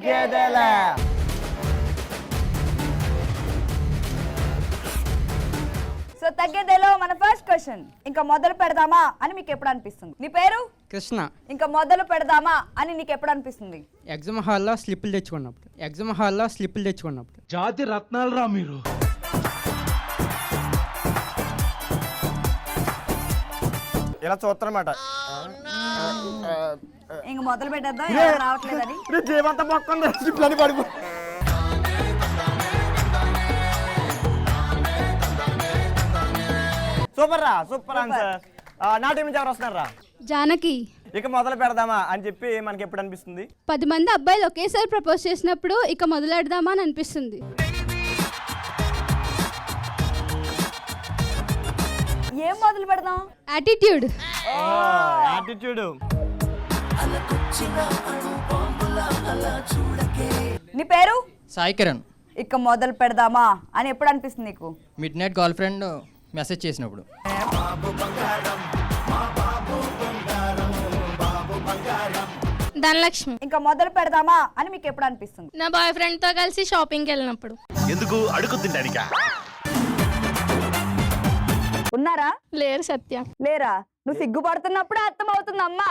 తగ్గేదేలే. సో తగ్గేదేలో మన first question, ఇంకా మొదలు పెడదామా అని మీకు ఎప్పుడు అనిపిస్తుంది? నీ పేరు? కృష్ణ. ఇంకా మొదలు పెడదామా అని నీకు ఎప్పుడు అనిపిస్తుంది? ఎగ్జామ్ హాల్లో స్లిప్పులు తెచ్చుకున్నప్పుడు. జాతి రత్నాలు రా మీరు. ఇలా చూస్తారన్నమాట. ఇంక మొదలు పెట్టేద్దాం, ఎవరు రావట్లేదని. జీవంతా మొక్కండి స్లిప్లని పడిపో. సూపర్ రా, సూపర్ ఆన్సర్. నా టీం నుంచి ఎవరు వస్తున్నారా? జానకి. ఇక మొదలు పెడదామా అని చెప్పి మనకి ఎప్పుడు అనిపిస్తుంది? 10 మంది అబ్బాయిలు ఒకేసారి ప్రపోజ్ చేసినప్పుడు ఇక మొదలెడదామా అని అనిపిస్తుంది. ఏం మొదలు పెడదాం? యాటిట్యూడ్. యాటిట్యూడ్. నీ పేరు? సాయి కిరణ్. ఇక మొదలు పెడదామా అని ఎప్పుడు అనిపిస్తుంది నీకు? Mid night girl friend message చేసినప్పుడు. ధనలక్ష్మి. ఇంకా మొదలు పెడదామా అని మీకు ఎప్పుడు అనిపిస్తుంది? నా బాయ్ ఫ్రెండ్ తో కలిసి షాపింగ్కి వెళ్ళినప్పుడు. ఎందుకు అడుగుతుంటానిక? ఉన్నారా? లేరు. సత్య. లేరా? నువ్వు సిగ్గుపడుతున్నప్పుడు అర్థం అవుతుంది అమ్మా.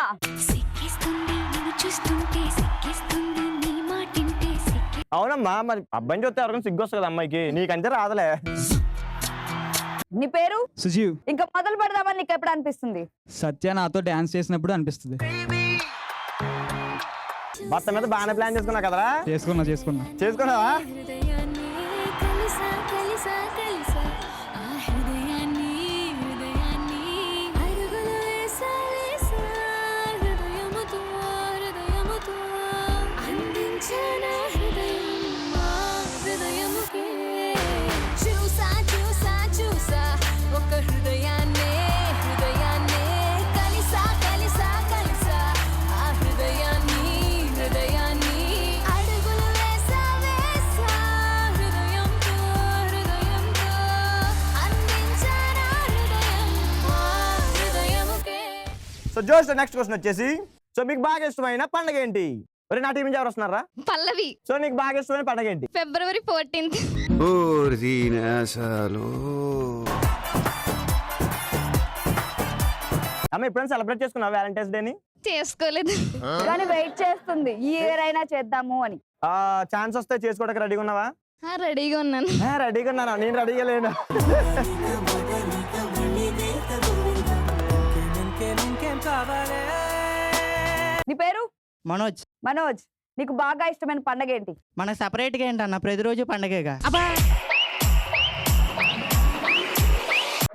అవునమ్మా, మరి అబ్బాయిని చూస్తే ఎవరికైనా సిగ్గు వస్తుంది కదా అమ్మాయికి, నీకంటే రాదలే. నీ పేరు? సుజీవ్. ఇంకా మొదలు పెడదామని నీకు ఎప్పుడు అనిపిస్తుంది? సత్య నాతో డాన్స్ చేసినప్పుడు అనిపిస్తుంది. భర్త మీద బాగానే ప్లాన్ చేసుకున్నా కదరా? చేసుకున్నావా? సో జోష్, నెక్స్ట్ క్వశ్చన్ వచ్చేసి, సో మీకు బాగా ఇష్టమైన పండుగ ఏంటి? మరి నా టీం నుంచి ఎవరు వస్తున్నారా? పల్లవి. సో నీకు బాగా ఇష్టమైన పండుగ ఏంటి? February 14th. అమ్మ ఎప్పుడైనా సెలబ్రేట్ చేసుకున్నావా వ్యాలంటైన్స్ డేని? చేసుకోలేదు. కానీ వెయిట్ చేస్తుంది ఈ ఇయర్ అయినా చేద్దాము అని. ఛాన్స్ వస్తే చేసుకోవడానికి రెడీగా ఉన్నావా? రెడీగా ఉన్నాను. రెడీగా ఉన్నానా? నేను రెడీగా లేను. నీ పేరు? మనోజ్. మనోజ్, నీకు బాగా ఇష్టమైన పండగ ఏంటి? మనకు సపరేట్ గా ఏంటన్న, ప్రతిరోజు పండగేగా.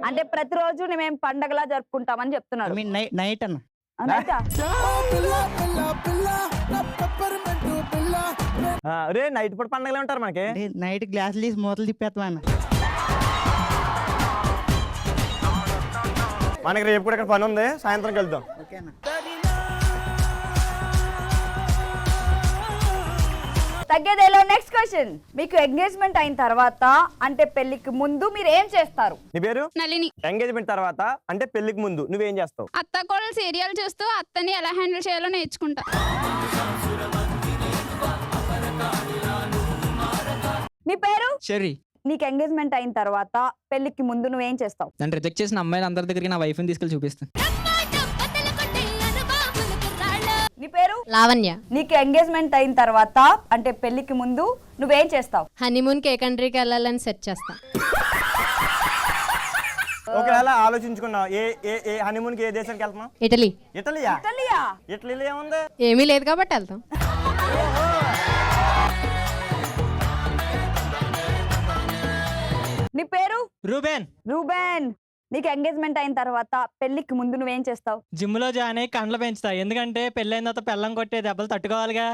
అంటే ప్రతిరోజు మేము పండగలా జరుపుకుంటామని చెప్తున్నారు. నైట్ అన్న. అవునా? రే నైట్ పూట పండగలే ఉంటారు మనకి. నైట్ గ్లాసులు తీసి మూతలు తిప్పేస్తాం అన్న. మనకి రేపు కూడా ఇక్కడ పని ఉంది, సాయంత్రం వెళ్దాం. తగ్గేదేలో నెక్స్ట్ క్వశ్చన్, మీకు ఎంగేజ్మెంట్ అయిన తర్వాత అంటే పెళ్లికి ముందు మీరు ఏం చేస్తారు? నీ పేరు? నళిని. ఎంగేజ్మెంట్ తర్వాత అంటే పెళ్లికి ముందు నువ్వేం చేస్తావు? అత్త కోడలు సీరియల్ చూస్తూ అత్తని ఎలా హ్యాండిల్ చేయాలో నేర్చుకుంటా. నీ పేరు? షెర్రీ. నీకు ఎంగేజ్మెంట్ అయిన తర్వాత పెళ్లికి ముందు నువ్వేం చేస్తావు? నన్ను రిజెక్ట్ చేసిన అమ్మాయిలు అందరి దగ్గరికి నా వైఫ్ని తీసుకెళ్ళి చూపిస్తాను. నీ పేరు? లావణ్య. నీకు ఎంగేజ్మెంట్ అయిన తర్వాత అంటే పెళ్లికి ముందు నువ్వేం చేస్తావు? హనీమూన్ ఏ కంట్రీకి వెళ్ళాలని సెట్ చేస్తా. ఒకవేళ ఆలోచించుకున్నావు ఏ హనీమూన్ కి ఏ దేశానికి వెళ్తున్నావు? ఇటలీ. ఇటలీయా? ఇటలీయా? ఇటలీలో ఏముంది? ఏమీ లేదు కాబట్టి వెళ్తాం. నీ పేరు? రూబెన్. రూబెన్, నీకు ఎంగేజ్మెంట్ అయిన తర్వాత పెళ్లికి ముందు నువ్వేం చేస్తావు? జిమ్ లో జాయిన్ అయ్యి కండ్లు పెంచుతా, ఎందుకంటే పెళ్ళైన తర్వాత పెళ్ళం కొట్టే దెబ్బలు తట్టుకోవాలిగా.